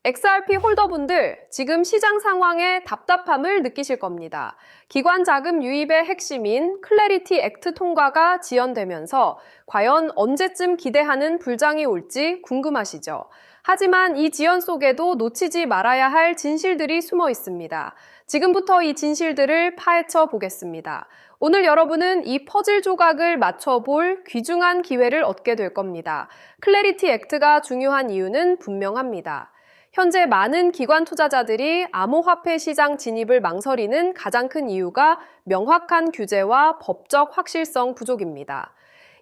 XRP 홀더분들, 지금 시장 상황에 답답함을 느끼실 겁니다. 기관 자금 유입의 핵심인 클래리티 액트 통과가 지연되면서 과연 언제쯤 기대하는 불장이 올지 궁금하시죠? 하지만 이 지연 속에도 놓치지 말아야 할 진실들이 숨어 있습니다. 지금부터 이 진실들을 파헤쳐 보겠습니다. 오늘 여러분은 이 퍼즐 조각을 맞춰볼 귀중한 기회를 얻게 될 겁니다. 클래리티 액트가 중요한 이유는 분명합니다. 현재 많은 기관 투자자들이 암호화폐 시장 진입을 망설이는 가장 큰 이유가 명확한 규제와 법적 확실성 부족입니다.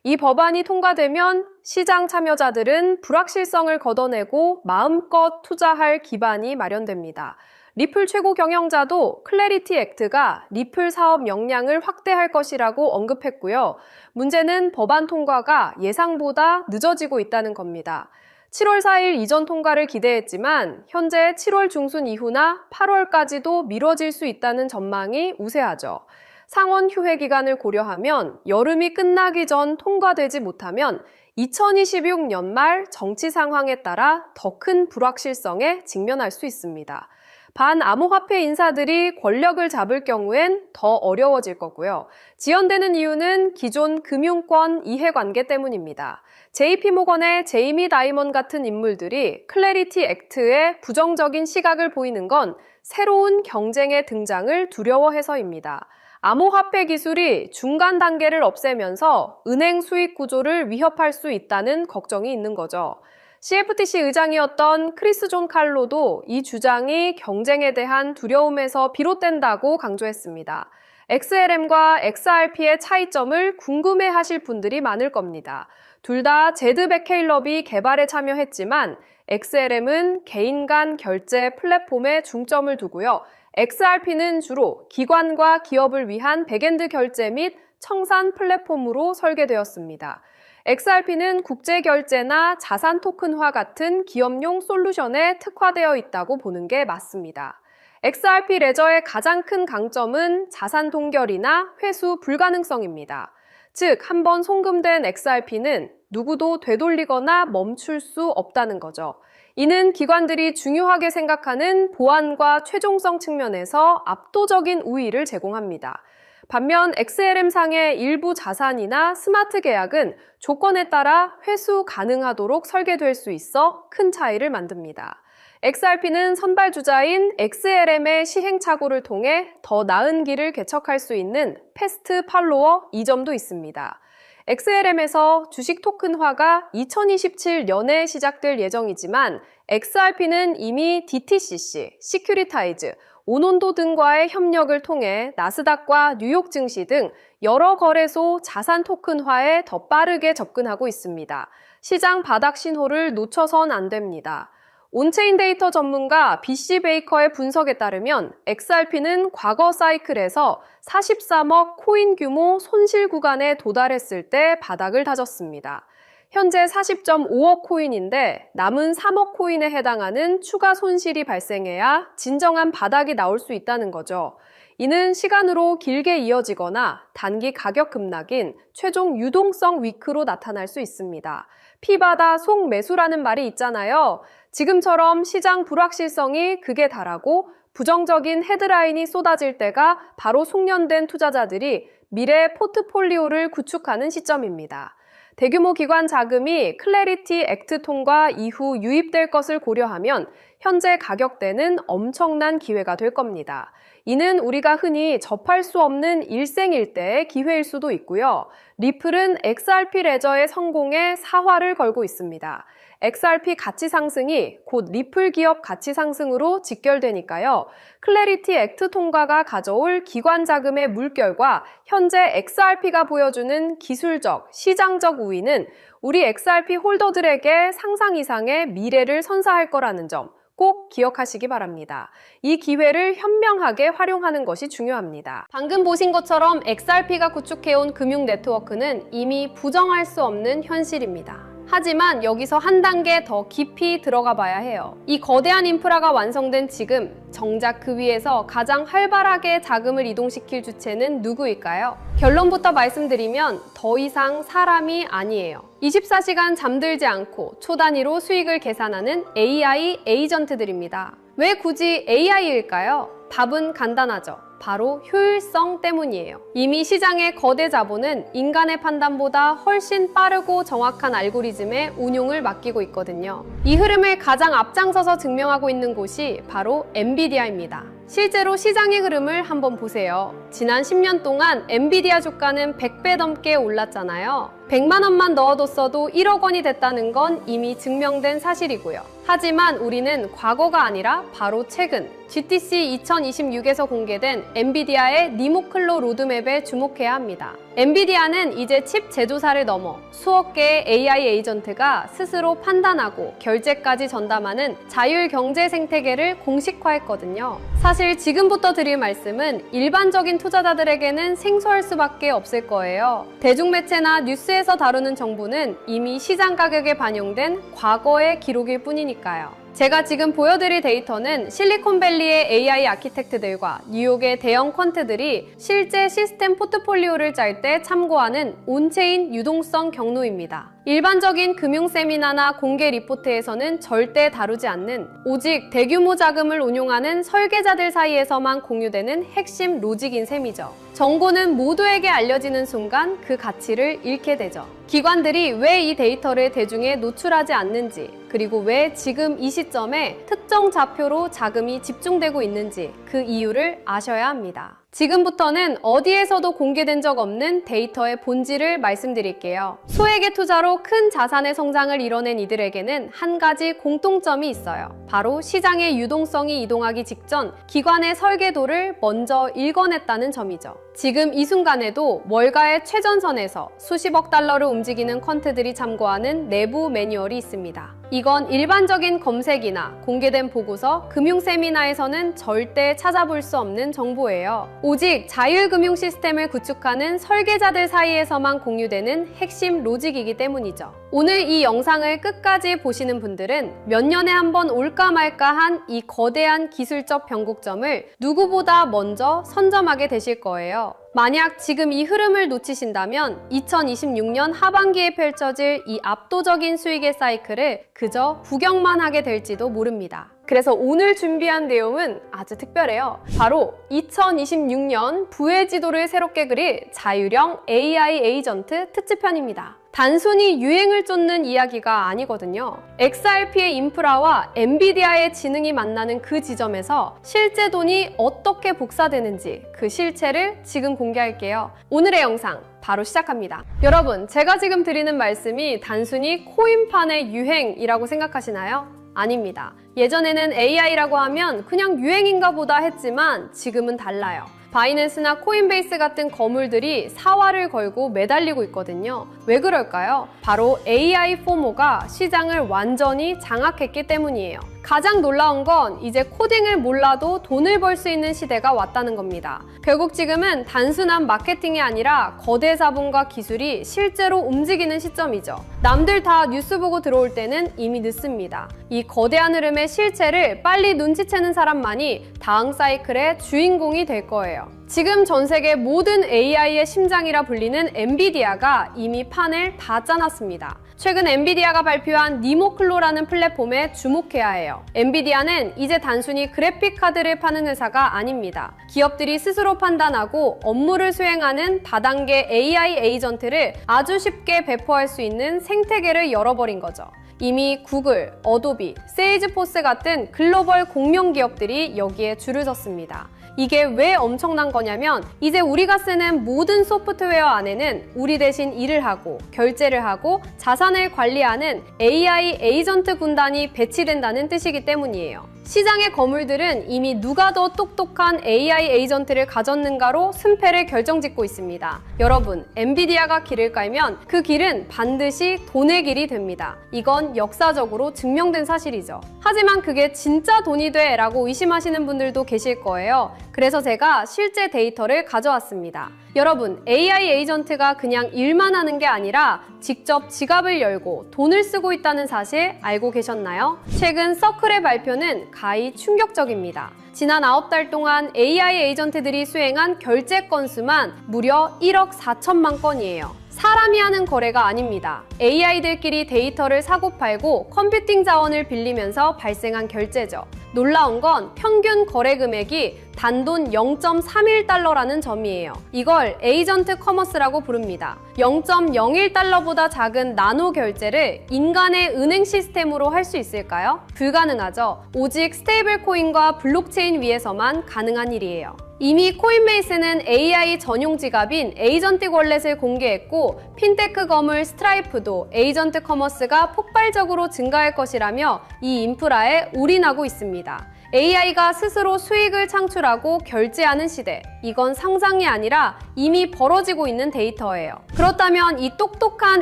이 법안이 통과되면 시장 참여자들은 불확실성을 걷어내고 마음껏 투자할 기반이 마련됩니다. 리플 최고 경영자도 클래리티 액트가 리플 사업 역량을 확대할 것이라고 언급했고요. 문제는 법안 통과가 예상보다 늦어지고 있다는 겁니다. 7월 4일 이전 통과를 기대했지만 현재 7월 중순 이후나 8월까지도 미뤄질 수 있다는 전망이 우세하죠. 상원 휴회 기간을 고려하면 여름이 끝나기 전 통과되지 못하면 2026년 말 정치 상황에 따라 더 큰 불확실성에 직면할 수 있습니다. 반암호화폐 인사들이 권력을 잡을 경우엔 더 어려워질 거고요. 지연되는 이유는 기존 금융권 이해관계 때문입니다. JP모건의 제이미 다이먼 같은 인물들이 클래리티 액트에 부정적인 시각을 보이는 건 새로운 경쟁의 등장을 두려워해서입니다. 암호화폐 기술이 중간 단계를 없애면서 은행 수익 구조를 위협할 수 있다는 걱정이 있는 거죠. CFTC 의장이었던 크리스 존 칼로도 이 주장이 경쟁에 대한 두려움에서 비롯된다고 강조했습니다. XLM과 XRP의 차이점을 궁금해하실 분들이 많을 겁니다. 둘 다 제드 베케일럽이 개발에 참여했지만 XLM은 개인 간 결제 플랫폼에 중점을 두고요. XRP는 주로 기관과 기업을 위한 백엔드 결제 및 청산 플랫폼으로 설계되었습니다. XRP는 국제결제나 자산 토큰화 같은 기업용 솔루션에 특화되어 있다고 보는 게 맞습니다. XRP 레저의 가장 큰 강점은 자산 동결이나 회수 불가능성입니다. 즉, 한번 송금된 XRP는 누구도 되돌리거나 멈출 수 없다는 거죠. 이는 기관들이 중요하게 생각하는 보안과 최종성 측면에서 압도적인 우위를 제공합니다. 반면 XLM상의 일부 자산이나 스마트 계약은 조건에 따라 회수 가능하도록 설계될 수 있어 큰 차이를 만듭니다. XRP는 선발주자인 XLM의 시행착오를 통해 더 나은 길을 개척할 수 있는 패스트 팔로워 이 점도 있습니다. XLM에서 주식 토큰화가 2027년에 시작될 예정이지만 XRP는 이미 DTCC, 시큐리타이즈, 오논도 등과의 협력을 통해 나스닥과 뉴욕 증시 등 여러 거래소 자산 토큰화에 더 빠르게 접근하고 있습니다. 시장 바닥 신호를 놓쳐선 안 됩니다. 온체인 데이터 전문가 BC 베이커의 분석에 따르면 XRP는 과거 사이클에서 43억 코인 규모 손실 구간에 도달했을 때 바닥을 다졌습니다. 현재 40.5억 코인인데 남은 3억 코인에 해당하는 추가 손실이 발생해야 진정한 바닥이 나올 수 있다는 거죠. 이는 시간으로 길게 이어지거나 단기 가격 급락인 최종 유동성 위크로 나타날 수 있습니다. 피바다 속매수라는 말이 있잖아요. 지금처럼 시장 불확실성이 극에 달하고 부정적인 헤드라인이 쏟아질 때가 바로 숙련된 투자자들이 미래 포트폴리오를 구축하는 시점입니다. 대규모 기관 자금이 클래리티 액트 통과 이후 유입될 것을 고려하면 현재 가격대는 엄청난 기회가 될 겁니다. 이는 우리가 흔히 접할 수 없는 일생일대의 기회일 수도 있고요. 리플은 XRP 레저의 성공에 사활을 걸고 있습니다. XRP 가치 상승이 곧 리플 기업 가치 상승으로 직결되니까요. 클래리티 액트 통과가 가져올 기관 자금의 물결과 현재 XRP가 보여주는 기술적, 시장적 우위는 우리 XRP 홀더들에게 상상 이상의 미래를 선사할 거라는 점 꼭 기억하시기 바랍니다. 이 기회를 현명하게 활용하는 것이 중요합니다. 방금 보신 것처럼 XRP가 구축해온 금융 네트워크는 이미 부정할 수 없는 현실입니다. 하지만 여기서 한 단계 더 깊이 들어가 봐야 해요. 이 거대한 인프라가 완성된 지금, 정작 그 위에서 가장 활발하게 자금을 이동시킬 주체는 누구일까요? 결론부터 말씀드리면 더 이상 사람이 아니에요. 24시간 잠들지 않고 초 단위로 수익을 계산하는 AI 에이전트들입니다. 왜 굳이 AI일까요? 답은 간단하죠. 바로 효율성 때문이에요. 이미 시장의 거대 자본은 인간의 판단보다 훨씬 빠르고 정확한 알고리즘의 운용을 맡기고 있거든요. 이 흐름을 가장 앞장서서 증명하고 있는 곳이 바로 엔비디아입니다. 실제로 시장의 흐름을 한번 보세요. 지난 10년 동안 엔비디아 주가는 100배 넘게 올랐잖아요. 100만 원만 넣어뒀어도 1억 원이 됐다는 건 이미 증명된 사실이고요. 하지만 우리는 과거가 아니라 바로 최근 GTC 2026에서 공개된 엔비디아의 니모클로 로드맵에 주목해야 합니다. 엔비디아는 이제 칩 제조사를 넘어 수억 개의 AI 에이전트가 스스로 판단하고 결제까지 전담하는 자율 경제 생태계를 공식화했거든요. 사실 지금부터 드릴 말씀은 일반적인 투자자들에게는 생소할 수밖에 없을 거예요. 대중매체나 뉴스에서 다루는 정보는 이미 시장 가격에 반영된 과거의 기록일 뿐이니까요. 제가 지금 보여드릴 데이터는 실리콘밸리의 AI 아키텍트들과 뉴욕의 대형 퀀트들이 실제 시스템 포트폴리오를 짤 때 참고하는 온체인 유동성 경로입니다. 일반적인 금융 세미나나 공개 리포트에서는 절대 다루지 않는 오직 대규모 자금을 운용하는 설계자들 사이에서만 공유되는 핵심 로직인 셈이죠. 정보는 모두에게 알려지는 순간 그 가치를 잃게 되죠. 기관들이 왜 이 데이터를 대중에 노출하지 않는지, 그리고 왜 지금 이 시점에 특정 좌표로 자금이 집중되고 있는지 그 이유를 아셔야 합니다. 지금부터는 어디에서도 공개된 적 없는 데이터의 본질을 말씀드릴게요. 소액의 투자로 큰 자산의 성장을 이뤄낸 이들에게는 한 가지 공통점이 있어요. 바로 시장의 유동성이 이동하기 직전 기관의 설계도를 먼저 읽어냈다는 점이죠. 지금 이 순간에도 월가의 최전선에서 수십억 달러를 움직이는 퀀트들이 참고하는 내부 매뉴얼이 있습니다. 이건 일반적인 검색이나 공개된 보고서, 금융 세미나에서는 절대 찾아볼 수 없는 정보예요. 오직 자율금융 시스템을 구축하는 설계자들 사이에서만 공유되는 핵심 로직이기 때문이죠. 오늘 이 영상을 끝까지 보시는 분들은 몇 년에 한 번 올까 말까한 이 거대한 기술적 변곡점을 누구보다 먼저 선점하게 되실 거예요. 만약 지금 이 흐름을 놓치신다면 2026년 하반기에 펼쳐질 이 압도적인 수익의 사이클을 그저 구경만 하게 될지도 모릅니다. 그래서 오늘 준비한 내용은 아주 특별해요. 바로 2026년 부의 지도를 새롭게 그릴 자율형 AI 에이전트 특집편입니다. 단순히 유행을 쫓는 이야기가 아니거든요. XRP의 인프라와 엔비디아의 지능이 만나는 그 지점에서 실제 돈이 어떻게 복사되는지 그 실체를 지금 공개할게요. 오늘의 영상 바로 시작합니다. 여러분, 제가 지금 드리는 말씀이 단순히 코인판의 유행이라고 생각하시나요? 아닙니다. 예전에는 AI라고 하면 그냥 유행인가 보다 했지만 지금은 달라요. 바이낸스나 코인베이스 같은 거물들이 사활을 걸고 매달리고 있거든요. 왜 그럴까요? 바로 AI 포모가 시장을 완전히 장악했기 때문이에요. 가장 놀라운 건 이제 코딩을 몰라도 돈을 벌 수 있는 시대가 왔다는 겁니다. 결국 지금은 단순한 마케팅이 아니라 거대 자본과 기술이 실제로 움직이는 시점이죠. 남들 다 뉴스 보고 들어올 때는 이미 늦습니다. 이 거대한 흐름의 실체를 빨리 눈치채는 사람만이 다음 사이클의 주인공이 될 거예요. 지금 전 세계 모든 AI의 심장이라 불리는 엔비디아가 이미 판을 다 짜놨습니다. 최근 엔비디아가 발표한 니모클로라는 플랫폼에 주목해야 해요. 엔비디아는 이제 단순히 그래픽 카드를 파는 회사가 아닙니다. 기업들이 스스로 판단하고 업무를 수행하는 다단계 AI 에이전트를 아주 쉽게 배포할 수 있는 생태계를 열어버린 거죠. 이미 구글, 어도비, 세일즈포스 같은 글로벌 공룡 기업들이 여기에 줄을 섰습니다. 이게 왜 엄청난 거냐면 이제 우리가 쓰는 모든 소프트웨어 안에는 우리 대신 일을 하고 결제를 하고 자산을 관리하는 AI 에이전트 군단이 배치된다는 뜻이기 때문이에요. 시장의 거물들은 이미 누가 더 똑똑한 AI 에이전트를 가졌는가로 승패를 결정짓고 있습니다. 여러분, 엔비디아가 길을 깔면 그 길은 반드시 돈의 길이 됩니다. 이건 역사적으로 증명된 사실이죠. 하지만 그게 진짜 돈이 돼? 라고 의심하시는 분들도 계실 거예요. 그래서 제가 실제 데이터를 가져왔습니다. 여러분, AI 에이전트가 그냥 일만 하는 게 아니라 직접 지갑을 열고 돈을 쓰고 있다는 사실 알고 계셨나요? 최근 서클의 발표는 가히 충격적입니다. 지난 9달 동안 AI 에이전트들이 수행한 결제 건수만 무려 1억 4천만 건이에요. 사람이 하는 거래가 아닙니다. AI들끼리 데이터를 사고팔고 컴퓨팅 자원을 빌리면서 발생한 결제죠. 놀라운 건 평균 거래 금액이 단돈 0.31달러라는 점이에요. 이걸 에이전트 커머스라고 부릅니다. 0.01달러보다 작은 나노 결제를 인간의 은행 시스템으로 할 수 있을까요? 불가능하죠. 오직 스테이블 코인과 블록체인 위에서만 가능한 일이에요. 이미 코인베이스는 AI 전용 지갑인 에이전틱 월렛을 공개했고 핀테크 거물 스트라이프도 에이전트 커머스가 폭발적으로 증가할 것이라며 이 인프라에 올인하고 있습니다. AI가 스스로 수익을 창출하고 결제하는 시대. 이건 상상이 아니라 이미 벌어지고 있는 데이터예요. 그렇다면 이 똑똑한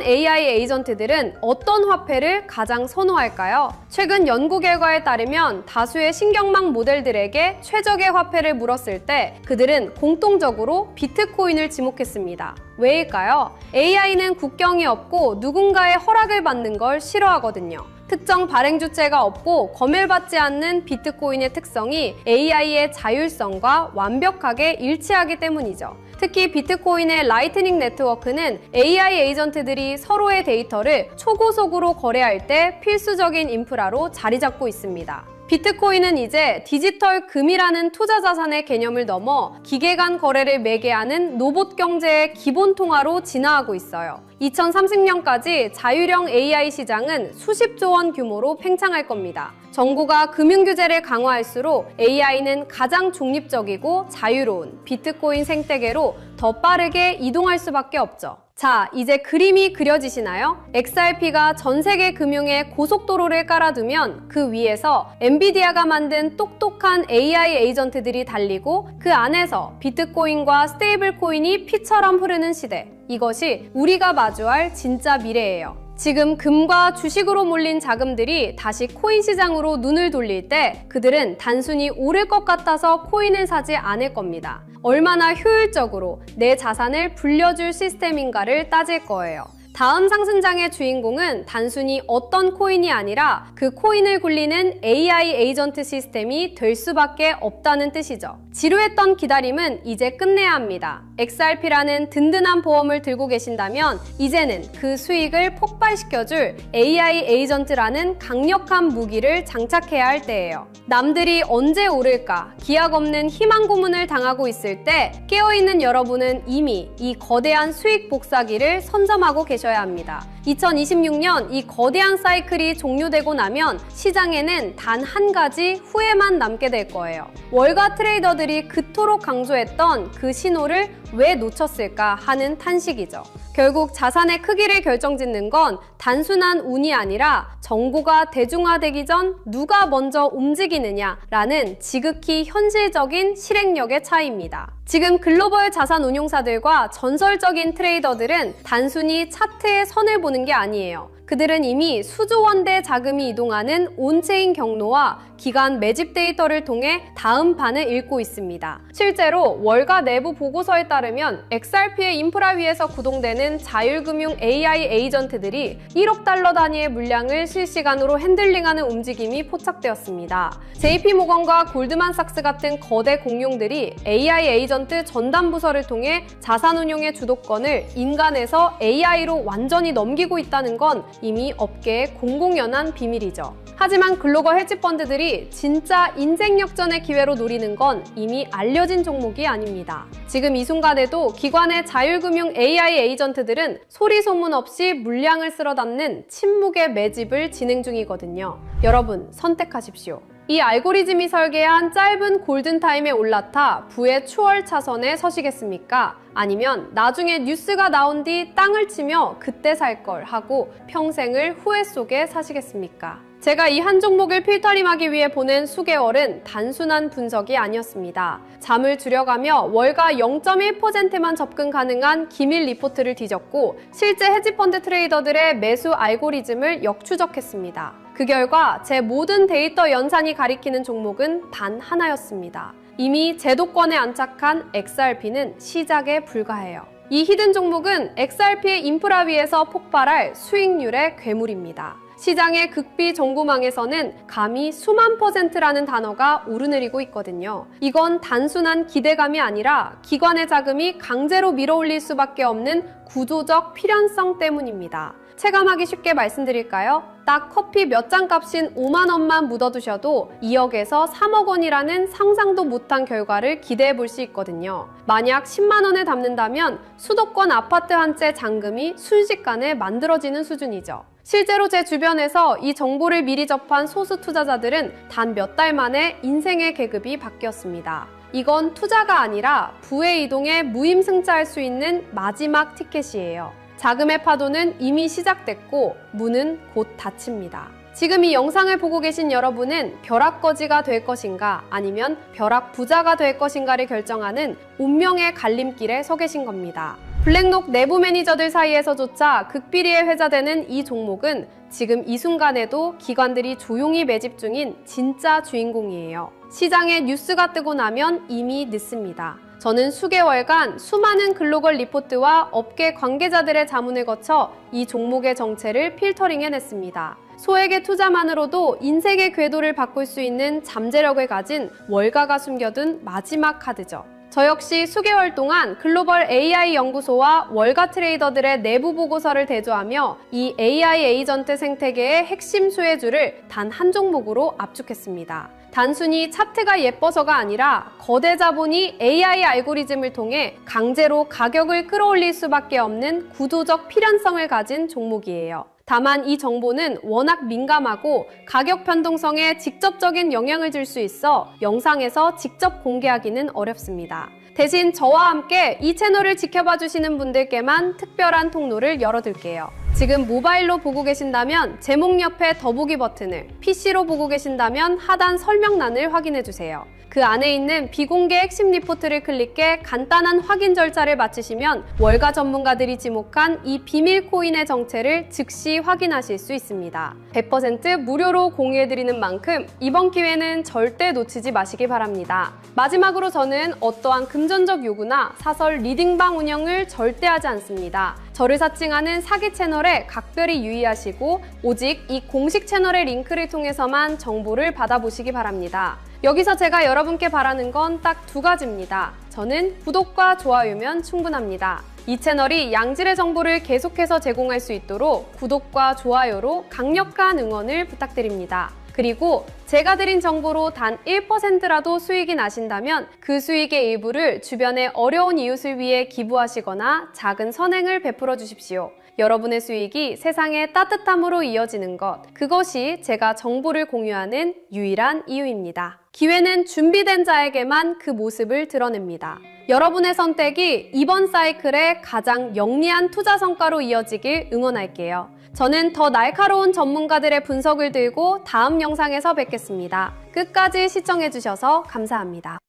AI 에이전트들은 어떤 화폐를 가장 선호할까요? 최근 연구 결과에 따르면 다수의 신경망 모델들에게 최적의 화폐를 물었을 때 그들은 공통적으로 비트코인을 지목했습니다. 왜일까요? AI는 국경이 없고 누군가의 허락을 받는 걸 싫어하거든요. 특정 발행 주체가 없고 검열받지 않는 비트코인의 특성이 AI의 자율성과 완벽하게 일치하기 때문이죠. 특히 비트코인의 라이트닝 네트워크는 AI 에이전트들이 서로의 데이터를 초고속으로 거래할 때 필수적인 인프라로 자리 잡고 있습니다. 비트코인은 이제 디지털 금이라는 투자 자산의 개념을 넘어 기계 간 거래를 매개하는 로봇 경제의 기본 통화로 진화하고 있어요. 2030년까지 자율형 AI 시장은 수십조 원 규모로 팽창할 겁니다. 정부가 금융 규제를 강화할수록 AI는 가장 중립적이고 자유로운 비트코인 생태계로 더 빠르게 이동할 수밖에 없죠. 자, 이제 그림이 그려지시나요? XRP가 전 세계 금융에 고속도로를 깔아두면 그 위에서 엔비디아가 만든 똑똑한 AI 에이전트들이 달리고 그 안에서 비트코인과 스테이블 코인이 피처럼 흐르는 시대. 이것이 우리가 마주할 진짜 미래예요. 지금 금과 주식으로 몰린 자금들이 다시 코인 시장으로 눈을 돌릴 때 그들은 단순히 오를 것 같아서 코인을 사지 않을 겁니다. 얼마나 효율적으로 내 자산을 불려줄 시스템인가를 따질 거예요. 다음 상승장의 주인공은 단순히 어떤 코인이 아니라 그 코인을 굴리는 AI 에이전트 시스템이 될 수밖에 없다는 뜻이죠. 지루했던 기다림은 이제 끝내야 합니다. XRP라는 든든한 보험을 들고 계신다면 이제는 그 수익을 폭발시켜줄 AI 에이전트라는 강력한 무기를 장착해야 할 때예요. 남들이 언제 오를까 기약 없는 희망 고문을 당하고 있을 때 깨어있는 여러분은 이미 이 거대한 수익 복사기를 선점하고 계셔야 합니다. 2026년 이 거대한 사이클이 종료되고 나면 시장에는 단 한 가지 후회만 남게 될 거예요. 월가 트레이더들이 그토록 강조했던 그 신호를 왜 놓쳤을까 하는 탄식이죠. 결국 자산의 크기를 결정짓는 건 단순한 운이 아니라 정보가 대중화되기 전 누가 먼저 움직이느냐라는 지극히 현실적인 실행력의 차이입니다. 지금 글로벌 자산 운용사들과 전설적인 트레이더들은 단순히 차트의 선을 보는 게 아니에요. 그들은 이미 수조 원대 자금이 이동하는 온체인 경로와 기간 매집 데이터를 통해 다음 판을 읽고 있습니다. 실제로 월가 내부 보고서에 따르면 XRP의 인프라 위에서 구동되는 자율금융 AI 에이전트들이 1억 달러 단위의 물량을 실시간으로 핸들링하는 움직임이 포착되었습니다. JP모건과 골드만삭스 같은 거대 공룡들이 AI 에이전트 전담 부서를 통해 자산 운용의 주도권을 인간에서 AI로 완전히 넘기고 있다는 건 이미 업계의 공공연한 비밀이죠. 하지만 글로벌 헤지펀드들이 진짜 인생 역전의 기회로 노리는 건 이미 알려진 종목이 아닙니다. 지금 이 순간에도 기관의 자율금융 AI 에이전트들은 소리 소문 없이 물량을 쓸어 담는 침묵의 매집을 진행 중이거든요. 여러분, 선택하십시오. 이 알고리즘이 설계한 짧은 골든타임에 올라타 부의 추월 차선에 서시겠습니까? 아니면 나중에 뉴스가 나온 뒤 땅을 치며 그때 살 걸 하고 평생을 후회 속에 사시겠습니까? 제가 이 한 종목을 필터링하기 위해 보낸 수개월은 단순한 분석이 아니었습니다. 잠을 줄여가며 월가 0.1%만 접근 가능한 기밀 리포트를 뒤졌고 실제 헤지펀드 트레이더들의 매수 알고리즘을 역추적했습니다. 그 결과 제 모든 데이터 연산이 가리키는 종목은 단 하나였습니다. 이미 제도권에 안착한 XRP는 시작에 불과해요. 이 히든 종목은 XRP의 인프라 위에서 폭발할 수익률의 괴물입니다. 시장의 극비 정보망에서는 감히 수만 %라는 단어가 오르내리고 있거든요. 이건 단순한 기대감이 아니라 기관의 자금이 강제로 밀어올릴 수밖에 없는 구조적 필연성 때문입니다. 체감하기 쉽게 말씀드릴까요? 딱 커피 몇 잔 값인 5만 원만 묻어두셔도 2억에서 3억 원이라는 상상도 못한 결과를 기대해 볼 수 있거든요. 만약 10만 원을 담는다면 수도권 아파트 한 채 잔금이 순식간에 만들어지는 수준이죠. 실제로 제 주변에서 이 정보를 미리 접한 소수 투자자들은 단 몇 달 만에 인생의 계급이 바뀌었습니다. 이건 투자가 아니라 부의 이동에 무임승차할 수 있는 마지막 티켓이에요. 자금의 파도는 이미 시작됐고 문은 곧 닫힙니다. 지금 이 영상을 보고 계신 여러분은 벼락거지가 될 것인가 아니면 벼락부자가 될 것인가를 결정하는 운명의 갈림길에 서 계신 겁니다. 블랙록 내부 매니저들 사이에서조차 극비리에 회자되는 이 종목은 지금 이 순간에도 기관들이 조용히 매집 중인 진짜 주인공이에요. 시장에 뉴스가 뜨고 나면 이미 늦습니다. 저는 수개월간 수많은 글로벌 리포트와 업계 관계자들의 자문을 거쳐 이 종목의 정체를 필터링해냈습니다. 소액의 투자만으로도 인생의 궤도를 바꿀 수 있는 잠재력을 가진 월가가 숨겨둔 마지막 카드죠. 저 역시 수개월 동안 글로벌 AI 연구소와 월가 트레이더들의 내부 보고서를 대조하며 이 AI 에이전트 생태계의 핵심 수혜주를 단 한 종목으로 압축했습니다. 단순히 차트가 예뻐서가 아니라 거대 자본이 AI 알고리즘을 통해 강제로 가격을 끌어올릴 수밖에 없는 구조적 필연성을 가진 종목이에요. 다만 이 정보는 워낙 민감하고 가격 변동성에 직접적인 영향을 줄 수 있어 영상에서 직접 공개하기는 어렵습니다. 대신 저와 함께 이 채널을 지켜봐 주시는 분들께만 특별한 통로를 열어둘게요. 지금 모바일로 보고 계신다면 제목 옆에 더보기 버튼을, PC로 보고 계신다면 하단 설명란을 확인해주세요. 그 안에 있는 비공개 핵심 리포트를 클릭해 간단한 확인 절차를 마치시면 월가 전문가들이 지목한 이 비밀 코인의 정체를 즉시 확인하실 수 있습니다. 100% 무료로 공유해드리는 만큼 이번 기회는 절대 놓치지 마시기 바랍니다. 마지막으로 저는 어떠한 금전적 요구나 사설 리딩방 운영을 절대 하지 않습니다. 저를 사칭하는 사기 채널에 각별히 유의하시고 오직 이 공식 채널의 링크를 통해서만 정보를 받아보시기 바랍니다. 여기서 제가 여러분께 바라는 건 딱 두 가지입니다. 저는 구독과 좋아요면 충분합니다. 이 채널이 양질의 정보를 계속해서 제공할 수 있도록 구독과 좋아요로 강력한 응원을 부탁드립니다. 그리고 제가 드린 정보로 단 1%라도 수익이 나신다면 그 수익의 일부를 주변의 어려운 이웃을 위해 기부하시거나 작은 선행을 베풀어 주십시오. 여러분의 수익이 세상의 따뜻함으로 이어지는 것, 그것이 제가 정보를 공유하는 유일한 이유입니다. 기회는 준비된 자에게만 그 모습을 드러냅니다. 여러분의 선택이 이번 사이클의 가장 영리한 투자 성과로 이어지길 응원할게요. 저는 더 날카로운 전문가들의 분석을 들고 다음 영상에서 뵙겠습니다. 끝까지 시청해주셔서 감사합니다.